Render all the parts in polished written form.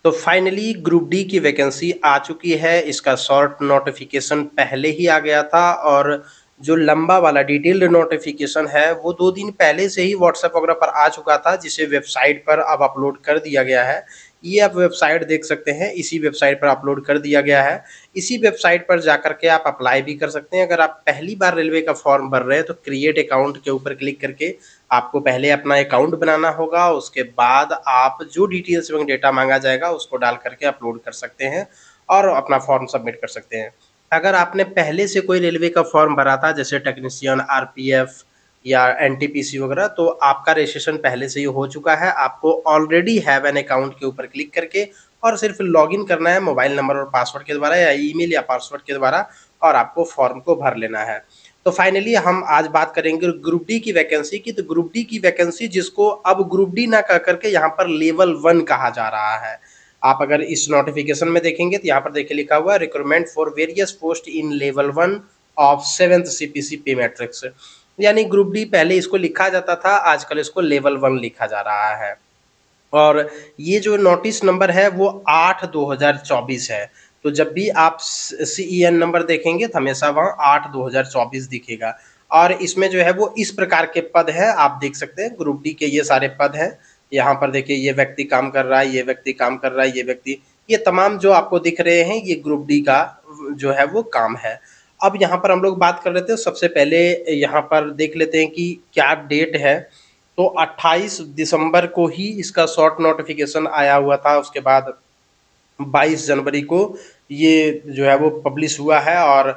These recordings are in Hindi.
तो फाइनली ग्रुप डी की वैकेंसी आ चुकी है। इसका शॉर्ट नोटिफिकेशन पहले ही आ गया था और जो लंबा वाला डिटेल्ड नोटिफिकेशन है वो 2 दिन पहले से ही व्हाट्सएप वगैरह पर आ चुका था, जिसे वेबसाइट पर अब अपलोड कर दिया गया है। ये आप वेबसाइट देख सकते हैं, इसी वेबसाइट पर अपलोड कर दिया गया है। इसी वेबसाइट पर जाकर के आप अप्लाई भी कर सकते हैं। अगर आप पहली बार रेलवे का फॉर्म भर रहे हैं तो क्रिएट अकाउंट के ऊपर क्लिक करके आपको पहले अपना अकाउंट बनाना होगा। उसके बाद आप जो डिटेल्स एवं डेटा मांगा जाएगा उसको डाल करके अपलोड कर सकते हैं और अपना फॉर्म सबमिट कर सकते हैं। अगर आपने पहले से कोई रेलवे का फॉर्म भरा था जैसे टेक्नीशियन, आरपीएफ या एनटीपीसी वगैरह, तो आपका रजिस्ट्रेशन पहले से ही हो चुका है। आपको ऑलरेडी हैव एन अकाउंट के ऊपर क्लिक करके और सिर्फ लॉगिन करना है मोबाइल नंबर और पासवर्ड के द्वारा या ईमेल या पासवर्ड के द्वारा, और आपको फॉर्म को भर लेना है। तो फाइनली हम आज बात करेंगे ग्रुप डी की वैकेंसी की। तो ग्रुप डी की वैकेंसी, जिसको अब ग्रुप डी ना कह करके यहाँ पर लेवल 1 कहा जा रहा है। आप अगर इस नोटिफिकेशन में देखेंगे तो यहाँ पर देखिए लिखा हुआ है recruitment for various post in level 1 of 7th CPC पे मैट्रिक्स। यानी ग्रुप डी पहले इसको लिखा जाता था, आजकल इसको लेवल 1 लिखा जा रहा है। और ये जो नोटिस नंबर है वो 8/2024 है। तो जब भी आप सीईएन नंबर देखेंगे तो हमेशा वहाँ 8/2024 दिखेगा। और इसमें जो है वो इस प्रकार के पद हैं, आप देख सकते हैं ग्रुप डी के ये सारे पद हैं। यहाँ पर देखिए ये व्यक्ति काम कर रहा है, ये व्यक्ति काम कर रहा है, ये व्यक्ति, ये तमाम जो आपको दिख रहे हैं ये ग्रुप डी का जो है वो काम है। अब यहाँ पर हम लोग बात कर लेते हैं, सबसे पहले यहाँ पर देख लेते हैं कि क्या डेट है। तो 28 दिसंबर को ही इसका शॉर्ट नोटिफिकेशन आया हुआ था। उसके बाद 22 जनवरी को ये जो है वो पब्लिश हुआ है और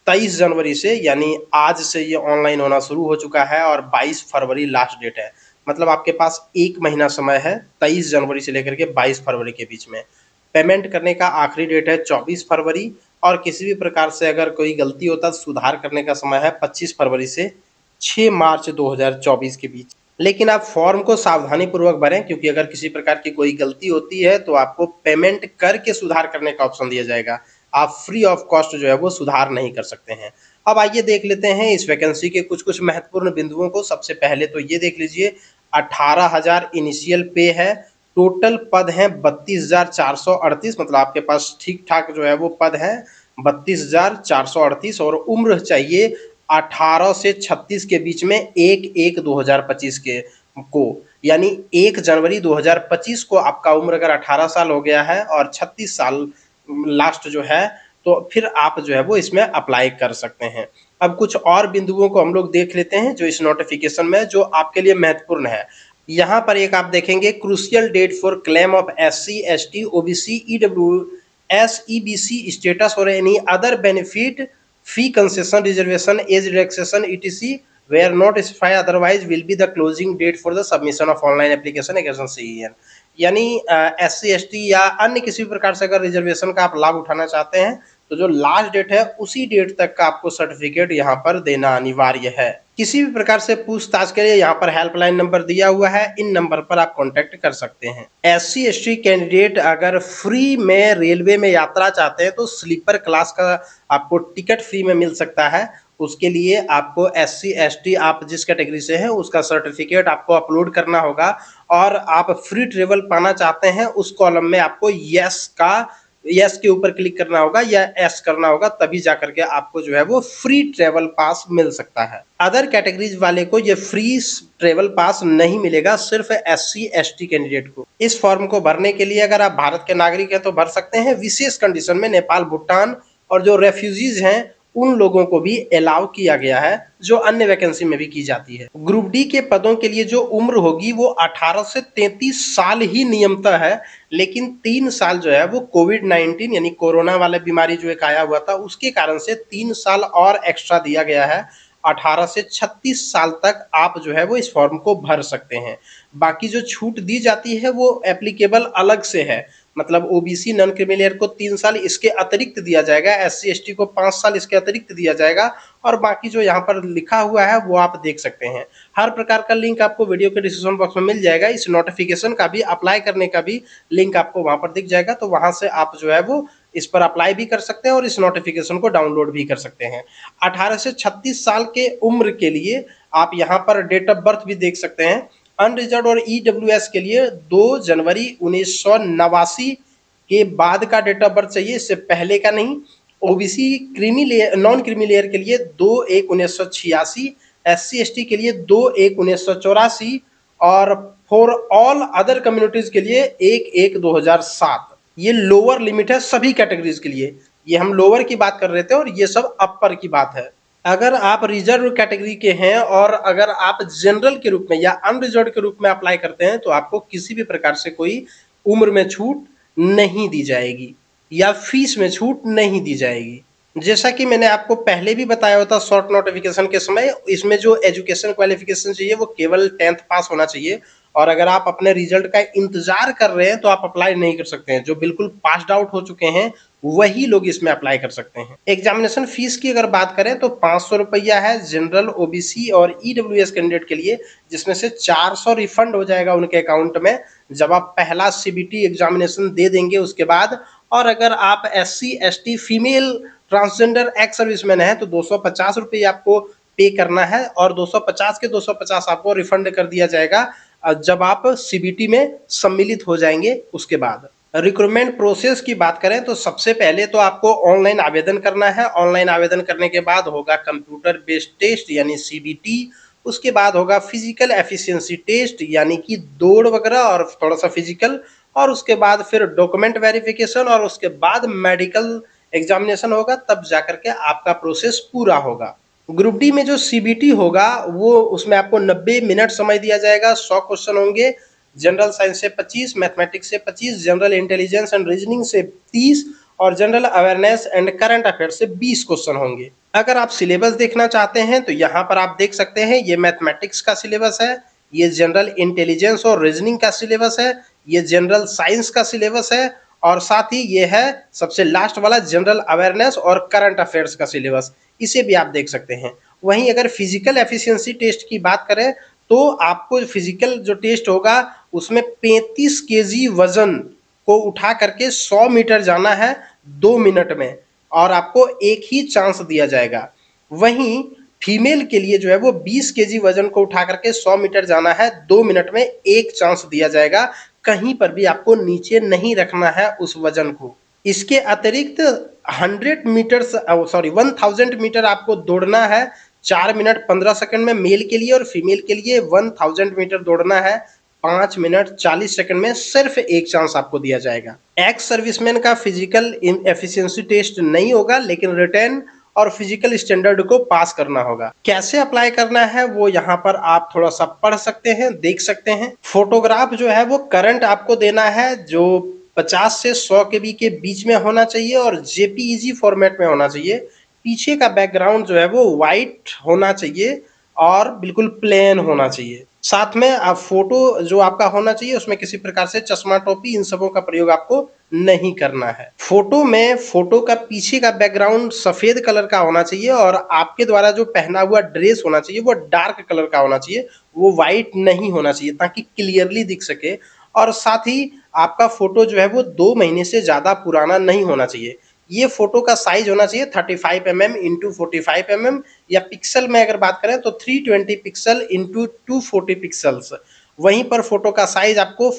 23 जनवरी से यानी आज से ये ऑनलाइन होना शुरू हो चुका है और 22 फरवरी लास्ट डेट है। मतलब आपके पास 1 महीना समय है 23 जनवरी से लेकर के 22 फरवरी के बीच में। पेमेंट करने का आखिरी डेट है 24 फरवरी और किसी भी प्रकार से अगर कोई गलती होता तो सुधार करने का समय है 25 फरवरी से 6 मार्च 2024 के बीच। लेकिन आप फॉर्म को सावधानी पूर्वक भरें, क्योंकि अगर किसी प्रकार की कोई गलती होती है तो आपको पेमेंट करके सुधार करने का ऑप्शन दिया जाएगा। आप फ्री ऑफ कॉस्ट जो है वो सुधार नहीं कर सकते हैं। अब आइए देख लेते हैं इस वैकेंसी के कुछ कुछ महत्वपूर्ण बिंदुओं को। सबसे पहले तो ये देख लीजिए, 18,000 इनिशियल पे है। टोटल पद हैं 32,438, मतलब आपके पास ठीक ठाक जो है वो पद है 32,438। और उम्र चाहिए 18 से 36 के बीच में 1/1/2025 के को, यानी 1 जनवरी 2025 को आपका उम्र अगर 18 साल हो गया है और 36 साल लास्ट जो है, तो फिर आप जो है वो इसमें अप्लाई कर सकते हैं। अब कुछ और बिंदुओं को हम लोग देख लेते हैं जो इस नोटिफिकेशन में जो आपके लिए महत्वपूर्ण है। यहाँ पर एक आप देखेंगे crucial date for claim of SC ST OBC EWS EBC status और any other benefit fee concession reservation age relaxation etc where not specified otherwise will be the closing date for the submission of online application against CEN। यानी SC ST या अन्य किसी भी प्रकार से अगर रिजर्वेशन का आप लाभ उठाना चाहते हैं तो जो लास्ट डेट है उसी डेट तक का आपको सर्टिफिकेट यहाँ पर देना अनिवार्य है। किसी भी प्रकार से पूछताछ के लिए यहाँ पर हेल्पलाइन नंबर दिया हुआ है, इन नंबर पर आप कांटेक्ट कर सकते हैं। SC ST कैंडिडेट अगर फ्री में रेलवे में यात्रा चाहते हैं तो स्लीपर क्लास का आपको टिकट फ्री में मिल सकता है। उसके लिए आपको SC ST आप जिस कैटेगरी से हैं उसका सर्टिफिकेट आपको अपलोड करना होगा और आप फ्री ट्रेवल पाना चाहते हैं उस कॉलम में आपको यस के ऊपर क्लिक करना होगा या एस करना होगा, तभी जाकर के आपको जो है वो फ्री ट्रेवल पास मिल सकता है। अदर कैटेगरीज वाले को ये फ्री ट्रेवल पास नहीं मिलेगा, सिर्फ SC ST कैंडिडेट को। इस फॉर्म को भरने के लिए अगर आप भारत के नागरिक हैं तो भर सकते हैं। विशेष कंडीशन में नेपाल, भूटान और जो रेफ्यूजीज हैं उन लोगों को भी अलाउ किया गया है, जो अन्य वैकेंसी में भी की जाती है। ग्रुप डी के पदों के लिए जो उम्र होगी वो 18 से 33 साल ही नियमतः है, लेकिन 3 साल जो है वो कोविड-19 यानी कोरोना वाला बीमारी जो एक आया हुआ था उसके कारण से 3 साल और एक्स्ट्रा दिया गया है। 18 से 36 साल तक आप जो है वो इस फॉर्म को भर सकते हैं। बाकी जो छूट दी जाती है वो एप्लीकेबल अलग से है, मतलब ओबीसी नॉन क्रिमिलियर को 3 साल इसके अतिरिक्त दिया जाएगा, SC ST को 5 साल इसके अतिरिक्त दिया जाएगा और बाकी जो यहाँ पर लिखा हुआ है वो आप देख सकते हैं। हर प्रकार का लिंक आपको वीडियो के डिस्क्रिप्शन बॉक्स में मिल जाएगा। इस नोटिफिकेशन का भी अप्लाई करने का भी लिंक आपको वहाँ पर दिख जाएगा, तो वहाँ से आप जो है वो इस पर अप्लाई भी कर सकते हैं और इस नोटिफिकेशन को डाउनलोड भी कर सकते हैं। 18 से 36 साल के उम्र के लिए आप यहाँ पर डेट ऑफ बर्थ भी देख सकते हैं। अनरिजर्व और EWS के लिए 2 जनवरी 1989 के बाद का डेट ऑफ बर्थ चाहिए, इससे पहले का नहीं। OBC creamy layer, non creamy layer के लिए 2/1/1986, SC/ST के लिए 2/1/1984 और फॉर ऑल अदर कम्युनिटीज के लिए 1/1/2007। ये लोअर लिमिट है सभी कैटेगरीज के लिए। ये हम लोअर की बात कर रहे थे और ये सब अपर की बात है। अगर आप रिजर्व कैटेगरी के हैं और अगर आप जनरल के रूप में या अनरिजर्व के रूप में अप्लाई करते हैं तो आपको किसी भी प्रकार से कोई उम्र में छूट नहीं दी जाएगी या फीस में छूट नहीं दी जाएगी। जैसा कि मैंने आपको पहले भी बताया होता शॉर्ट नोटिफिकेशन के समय, इसमें जो एजुकेशन क्वालिफिकेशन चाहिए वो केवल 10th पास होना चाहिए और अगर आप अपने रिजल्ट का इंतजार कर रहे हैं तो आप अप्लाई नहीं कर सकते हैं। जो बिल्कुल पास्ड आउट हो चुके हैं वही लोग इसमें अप्लाई कर सकते हैं। एग्जामिनेशन फीस की अगर बात करें तो 500 रुपया है जनरल, ओबीसी और ईडब्ल्यूएस कैंडिडेट के लिए, जिसमें से 400 रिफंड हो जाएगा उनके अकाउंट में जब आप पहला सीबीटी एग्जामिनेशन दे देंगे उसके बाद। और अगर आप SC/ST female transgender ex serviceman है तो 250 रुपये आपको पे करना है और 250 के 250 आपको रिफंड कर दिया जाएगा जब आप सीबीटी में सम्मिलित हो जाएंगे उसके बाद। रिक्रूटमेंट प्रोसेस की बात करें तो सबसे पहले तो आपको ऑनलाइन आवेदन करना है। ऑनलाइन आवेदन करने के बाद होगा कंप्यूटर बेस्ड टेस्ट यानी सीबीटी, उसके बाद होगा फिजिकल एफिशिएंसी टेस्ट यानी कि दौड़ वगैरह और थोड़ा सा फिजिकल, और उसके बाद फिर डॉक्यूमेंट वेरिफिकेशन और उसके बाद मेडिकल एग्जामिनेशन होगा, तब जाकर के आपका प्रोसेस पूरा होगा। ग्रुप डी में जो सीबीटी होगा वो उसमें आपको 90 मिनट समय दिया जाएगा। 100 क्वेश्चन होंगे, जनरल साइंस से 25, मैथमेटिक्स से 25, जनरल इंटेलिजेंस एंड रीजनिंग से 30 और general awareness and current affair से 20 क्वेश्चन होंगे। अगर आप सिलेबस देखना चाहते हैं तो यहाँ पर आप देख सकते हैं, ये मैथमेटिक्स का सिलेबस है, ये जनरल इंटेलिजेंस और रीजनिंग का सिलेबस है, ये जनरल साइंस का सिलेबस है और साथ ही ये है सबसे लास्ट वाला जनरल अवेयरनेस और करंट अफेयर्स का सिलेबस, इसे भी आप देख सकते हैं। वहीं अगर फिजिकल एफिशिएंसी टेस्ट की बात करें तो आपको फिजिकल जो टेस्ट होगा उसमें 35 केजी वजन को उठा करके 100 मीटर जाना है 2 मिनट में और आपको एक ही चांस दिया जाएगा। वहीं फीमेल के लिए जो है वो 20 केजी वजन को उठा करके 100 मीटर जाना है 2 मिनट में, एक चांस दिया जाएगा। कहीं पर भी आपको नीचे नहीं रखना है उस वजन को। इसके अतिरिक्त 1000 मीटर आपको दौड़ना है 4 मिनट 15 सेकंड में मेल के लिए और फीमेल के लिए 1000 मीटर दौड़ना है 5 मिनट 40 सेकंड में, सिर्फ एक चांस आपको दिया जाएगा। एक्स सर्विसमैन का फिजिकल एफिशिएंसी टेस्ट नहीं होगा लेकिन रिटर्न और फिजिकल स्टैंडर्ड को पास करना होगा। कैसे अप्लाई करना है वो यहाँ पर आप थोड़ा सा पढ़ सकते हैं, देख सकते हैं। फोटोग्राफ जो है वो करंट आपको देना है जो 50 से 100 केबी के बीच में होना चाहिए और जेपीईजी फॉर्मेट में होना चाहिए। पीछे का बैकग्राउंड जो है वो व्हाइट होना चाहिए और बिल्कुल प्लेन होना चाहिए। साथ में आप फोटो जो आपका होना चाहिए उसमें किसी प्रकार से चश्मा, टोपी, इन सबों का प्रयोग आपको नहीं करना है। फोटो में फोटो का पीछे का बैकग्राउंड सफेद कलर का होना चाहिए और आपके द्वारा जो पहना हुआ ड्रेस होना चाहिए वो डार्क कलर का होना चाहिए, वो व्हाइट नहीं होना चाहिए ताकि क्लियरली दिख सके। और साथ ही आपका फोटो जो है वो 2 महीने से ज्यादा पुराना नहीं होना चाहिए। ये फोटो का साइज होना चाहिए 35 mm इंटू 45 mm, या पिक्सल में अगर बात करें तो 320 पिक्सल इंटू 240 पिक्सल्स। वहीं पर फोटो का साइज आपको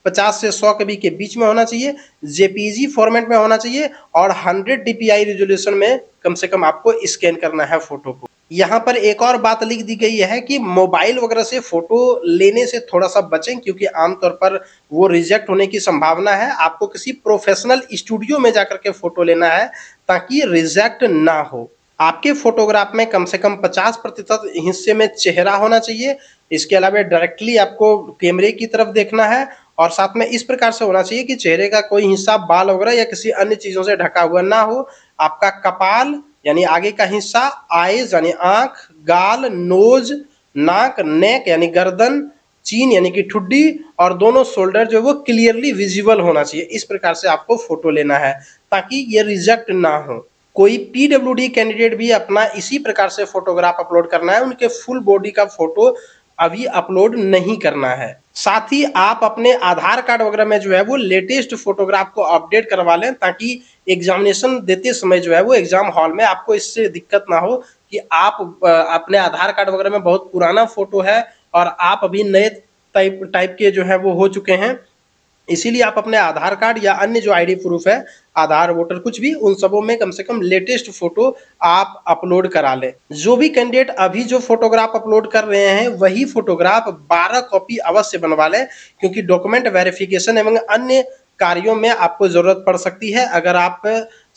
50 से 100 केबी के बीच में होना चाहिए, जेपीजी फॉर्मेट में होना चाहिए और 100 डीपीआई रिजोल्यूशन में कम से कम आपको स्कैन करना है फोटो को। यहाँ पर एक और बात लिख दी गई है कि मोबाइल वगैरह से फोटो लेने से थोड़ा सा बचें क्योंकि आमतौर पर वो रिजेक्ट होने की संभावना है। आपको किसी प्रोफेशनल स्टूडियो में जाकर के फोटो लेना है ताकि रिजेक्ट ना हो। आपके फोटोग्राफ में कम से कम 50% हिस्से में चेहरा होना चाहिए। इसके अलावा डायरेक्टली आपको कैमरे की तरफ देखना है और साथ में इस प्रकार से होना चाहिए कि चेहरे का कोई हिस्सा बाल वगैरह या किसी अन्य चीजों से ढका हुआ ना हो। आपका कपाल यानी आगे का हिस्सा, आईज यानी आंख, गाल, नोज, नाक, नेक यानी गर्दन, चीन यानी कि ठुड्डी और दोनों शोल्डर जो वो क्लियरली विजिबल होना चाहिए। इस प्रकार से आपको फोटो लेना है ताकि ये रिजेक्ट ना हो। कोई पीडब्ल्यूडी कैंडिडेट भी अपना इसी प्रकार से फोटोग्राफ अपलोड करना है, उनके फुल बॉडी का फोटो अभी अपलोड नहीं करना है। साथ ही आप अपने आधार कार्ड वगैरह में जो है वो लेटेस्ट फोटोग्राफ को अपडेट करवा लें ताकि एग्जामिनेशन देते समय जो है वो एग्जाम हॉल में आपको इससे दिक्कत ना हो कि आप अपने आधार कार्ड वगैरह में बहुत पुराना फोटो है और आप अभी नए टाइप के जो है वो हो चुके हैं इसीलिए आप अपने आधार कार्ड या अन्य जो आईडी प्रूफ है, आधार, वोटर कुछ भी, उन सबों में कम से कम लेटेस्ट फोटो आप अपलोड करा लें। जो भी कैंडिडेट अभी जो फोटोग्राफ अपलोड कर रहे हैं वही फोटोग्राफ 12 कॉपी अवश्य बनवा लें, क्योंकि डॉक्यूमेंट वेरिफिकेशन एवं अन्य कार्यों में आपको जरूरत पड़ सकती है अगर आप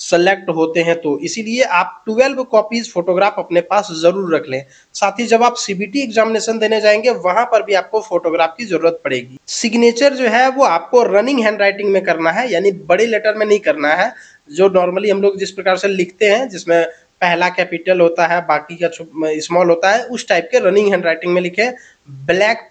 सेलेक्ट होते हैं तो। इसीलिए आप 12 कॉपीज फोटोग्राफ अपने पास जरूर रख लें। साथ ही जब आप सीबीटी एग्जामिनेशन देने जाएंगे वहां पर भी आपको फोटोग्राफ की जरूरत पड़ेगी। सिग्नेचर जो है वो आपको रनिंग हैंडराइटिंग में करना है, यानी बड़े लेटर में नहीं करना है। जो नॉर्मली हम लोग जिस प्रकार से लिखते हैं, जिसमें पहला कैपिटल होता है, बाकी का स्मॉल होता है, उस टाइप के रनिंग हैंडराइटिंग में लिखें। ब्लैक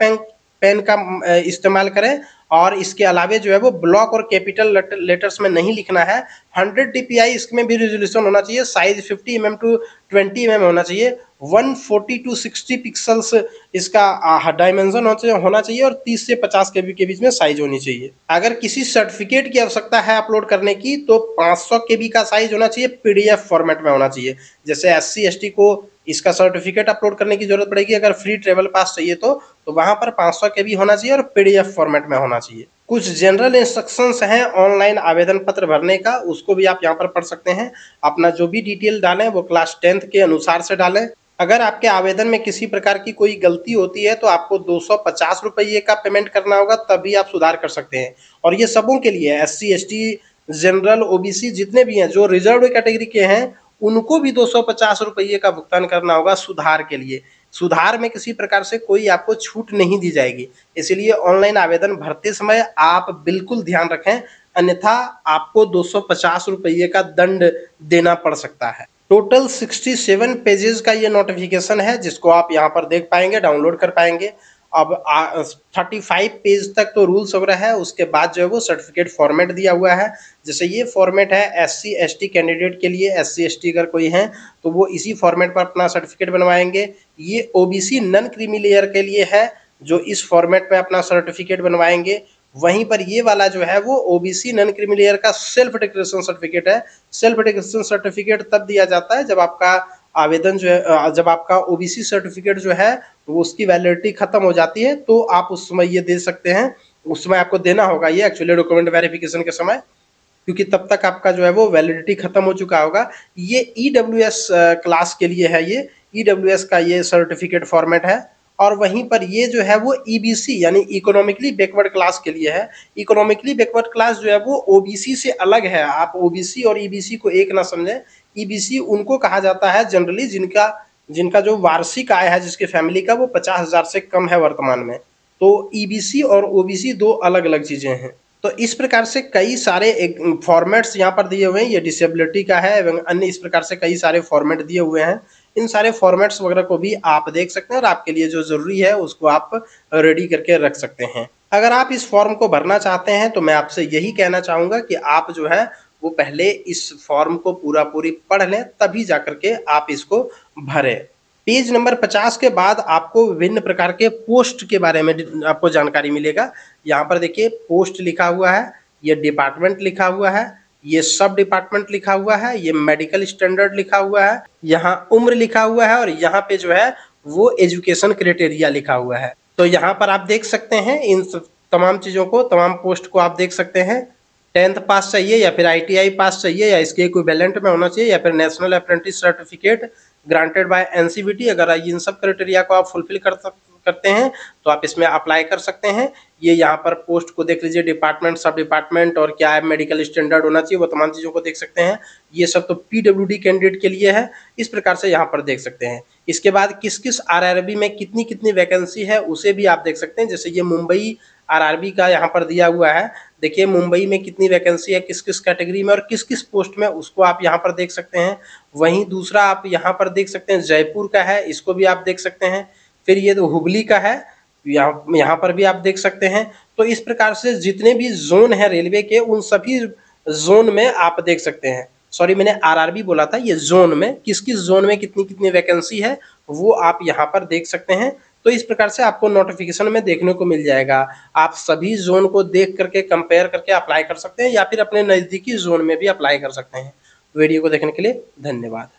पेन का इस्तेमाल करें, और इसके अलावे जो है वो ब्लॉक और कैपिटल लेटर्स में नहीं लिखना है। 100 dpi इसमें भी रेजोल्यूशन होना चाहिए। साइज 50 mm टू 20 mm होना चाहिए। 140 टू 60 पिक्सल्स इसका डायमेंशन होना चाहिए, और 30 से 50 केबी के बीच में साइज होनी चाहिए। अगर किसी सर्टिफिकेट की आवश्यकता है अपलोड करने की तो 500 केबी का साइज होना चाहिए, पीडीएफ फॉर्मेट में होना चाहिए। जैसे SC ST को इसका सर्टिफिकेट अपलोड करने की जरूरत पड़ेगी अगर फ्री ट्रेवल पास चाहिए तो वहां पर 500 केबी होना चाहिए और पीडीएफ फॉर्मेट में होना चाहिए। कुछ जनरल इंस्ट्रक्शंस हैं ऑनलाइन आवेदन पत्र भरने का, उसको भी आप यहाँ पर पढ़ सकते हैं। अपना जो भी डिटेल डालें वो क्लास 10th के अनुसार से डालें। अगर आपके आवेदन में किसी प्रकार की कोई गलती होती है तो आपको 250 रुपये का पेमेंट करना होगा, तभी आप सुधार कर सकते हैं। और ये सबों के लिए SC ST, जनरल, OBC जितने भी हैं, जो रिजर्व कैटेगरी के हैं, उनको भी 250 रुपये का भुगतान करना होगा सुधार के लिए। सुधार में किसी प्रकार से कोई आपको छूट नहीं दी जाएगी। इसलिए ऑनलाइन आवेदन भरते समय आप बिल्कुल ध्यान रखें, अन्यथा आपको 250 रुपये का दंड देना पड़ सकता है। टोटल 67 पेजेस का ये नोटिफिकेशन है, जिसको आप यहाँ पर देख पाएंगे, डाउनलोड कर पाएंगे। अब 35 पेज तक तो रूल्स वगैरह है, उसके बाद जो है वो सर्टिफिकेट फॉर्मेट दिया हुआ है। जैसे ये फॉर्मेट है SC ST कैंडिडेट के लिए, SC ST अगर कोई है तो वो इसी फॉर्मेट पर अपना सर्टिफिकेट बनवाएंगे। ये OBC नॉन क्रीमी लेयर के लिए है, जो इस फॉर्मेट में अपना सर्टिफिकेट बनवाएंगे। वहीं पर ये वाला जो है वो OBC नॉन क्रीमी लेयर का सेल्फ डिक्लेरेशन सर्टिफिकेट है। सेल्फ डिक्लेरेशन सर्टिफिकेट तब दिया जाता है जब आपका आवेदन जो है, जब आपका OBC सर्टिफिकेट जो है वो उसकी वैलिडिटी खत्म हो जाती है, तो आप उस समय ये दे सकते हैं। उस समय आपको देना होगा ये एक्चुअली डॉक्यूमेंट वेरिफिकेशन के समय, क्योंकि तब तक आपका जो है वो वैलिडिटी खत्म हो चुका होगा। ये EWS क्लास के लिए है, ये EWS का ये सर्टिफिकेट फॉर्मेट है। और वहीं पर ये जो है वो EBC यानी इकोनॉमिकली बैकवर्ड क्लास के लिए है। इकोनॉमिकली बैकवर्ड क्लास जो है वो OBC से अलग है। आप OBC और EBC को एक ना समझें। EBC उनको कहा जाता है जनरली जिनका जिनका जो वार्षिक आय है, जिसके फैमिली का वो 50,000 से कम है वर्तमान में। तो EBC और OBC दो अलग अलग चीजें हैं। तो इस प्रकार से कई सारे फॉर्मेट्स यहाँ पर दिए हुए हैं। ये डिसेबिलिटी का है एवं अन्य इस प्रकार से कई सारे फॉर्मेट दिए हुए हैं। इन सारे फॉर्मेट्स वगैरह को भी आप देख सकते हैं, और आपके लिए जो जरूरी है उसको आप रेडी करके रख सकते हैं। अगर आप इस फॉर्म को भरना चाहते हैं तो मैं आपसे यही कहना चाहूंगा कि आप जो है वो पहले इस फॉर्म को पूरी पढ़ लें, तभी जाकर के आप इसको भरें। पेज नंबर 50 के बाद आपको विभिन्न प्रकार के पोस्ट के बारे में आपको जानकारी मिलेगा। यहाँ पर देखिए पोस्ट लिखा हुआ है, ये डिपार्टमेंट लिखा हुआ है, ये सब डिपार्टमेंट लिखा हुआ है, ये मेडिकल स्टैंडर्ड लिखा हुआ है, यहाँ उम्र लिखा हुआ है, और यहाँ पे जो है वो एजुकेशन क्राइटेरिया लिखा हुआ है। तो यहाँ पर आप देख सकते हैं इन तमाम चीज़ों को, तमाम पोस्ट को आप देख सकते हैं। 10th पास चाहिए, या फिर ITI पास चाहिए, या इसके इक्विवेलेंट में होना चाहिए, या फिर national apprentice certificate granted by NCVT। अगर इन सब क्राइटेरिया को आप फुलफिल करते हैं तो आप इसमें अप्लाई कर सकते हैं। ये यहाँ पर पोस्ट को देख लीजिए, डिपार्टमेंट, सब डिपार्टमेंट, और क्या है मेडिकल स्टैंडर्ड होना चाहिए, वो तमाम चीज़ों को देख सकते हैं। ये सब तो PWD कैंडिडेट के लिए है। इस प्रकार से यहाँ पर देख सकते हैं। इसके बाद किस किस RRB में कितनी कितनी वैकेंसी है उसे भी आप देख सकते हैं। जैसे ये मुंबई RRB का यहाँ पर दिया हुआ है। देखिए मुंबई में कितनी वैकेंसी है, किस किस कैटेगरी में और किस किस पोस्ट में, उसको आप यहाँ पर देख सकते हैं। वहीं दूसरा आप यहाँ पर देख सकते हैं जयपुर का है, इसको भी आप देख सकते हैं। फिर ये तो हुबली का है, यहाँ पर भी आप देख सकते हैं। तो इस प्रकार से जितने भी जोन है रेलवे के, उन सभी जोन में आप देख सकते हैं। सॉरी, मैंने RRB बोला था, ये जोन में किस किस जोन में कितनी कितनी वैकेंसी है वो आप यहाँ पर देख सकते हैं। तो इस प्रकार से आपको नोटिफिकेशन में देखने को मिल जाएगा। आप सभी जोन को देख करके कंपेयर करके अप्लाई कर सकते हैं, या फिर अपने नज़दीकी जोन में भी अप्लाई कर सकते हैं। वीडियो को देखने के लिए धन्यवाद।